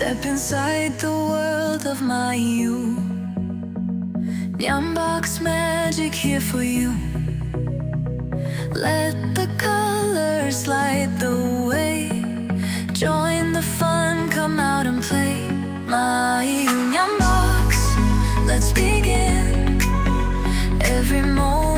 Step inside the world of Maaiyu Nyanbox magic here for you. Let the colors light the way. Join the fun, come out and play. Maaiyu Nyanbox, let's begin. Every moment